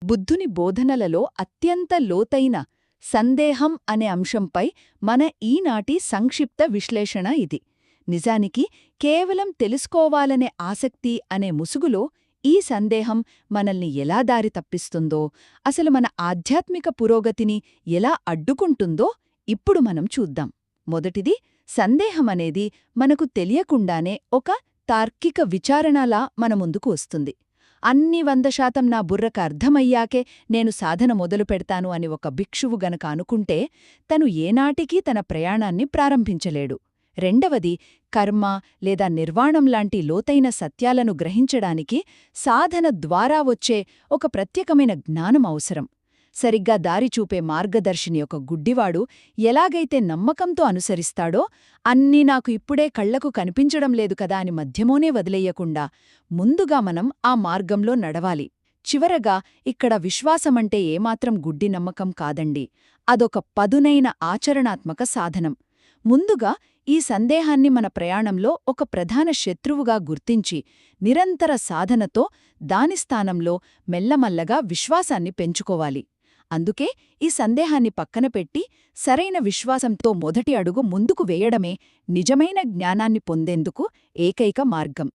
బుద్ధుని బోధనలలో అత్యంత లోతైన సందేహం అనే అంశంపై మన ఈనాటి సంక్షిప్త విశ్లేషణ ఇది. నిజానికి కేవలం తెలుసుకోవాలనే ఆసక్తి అనే ముసుగులో ఈ సందేహం మనల్ని ఎలా దారి తప్పిస్తుందో, అసలు మన ఆధ్యాత్మిక పురోగతిని ఎలా అడ్డుకుంటుందో ఇప్పుడు మనం చూద్దాం. మొదటిది, సందేహమనేది మనకు తెలియకుండానే ఒక తార్కిక విచారణలా మన ముందుకు వస్తుంది. అన్ని 100% నా బుర్రకు అర్థమయ్యాకే నేను సాధన మొదలు పెడతాను అని ఒక భిక్షువు గనక అనుకుంటే తను ఏనాటికీ తన ప్రయాణాన్ని ప్రారంభించలేడు. రెండవది, కర్మ లేదా నిర్వాణంలాంటి లోతైన సత్యాలను గ్రహించడానికి సాధన ద్వారా వచ్చే ఒక ప్రత్యేకమైన జ్ఞానం అవసరం. సరిగ్గా దారి చూపే మార్గదర్శిని ఒక గుడ్డివాడు ఎలాగైతే నమ్మకంతో అనుసరిస్తాడో, అన్నీ నాకు ఇప్పుడే కళ్లకు కనిపించడం లేదు కదా అని మధ్యమోనే వదిలేయకుండా ముందుగా మనం ఆ మార్గంలో నడవాలి. చివరగా, ఇక్కడ విశ్వాసమంటే ఏమాత్రం గుడ్డి నమ్మకం కాదండి, అదొక పదునైన ఆచరణాత్మక సాధనం. ముందుగా ఈ సందేహాన్ని మన ప్రయాణంలో ఒక ప్రధాన శత్రువుగా గుర్తించి నిరంతర సాధనతో దాని స్థానంలో మెల్లమల్లగా విశ్వాసాన్ని పెంచుకోవాలి. అందుకే ఈ సందేహాన్ని పక్కన పెట్టి సరైన విశ్వాసంతో మొదటి అడుగు ముందుకు వేయడమే నిజమైన జ్ఞానాన్ని పొందేందుకు ఏకైక మార్గం.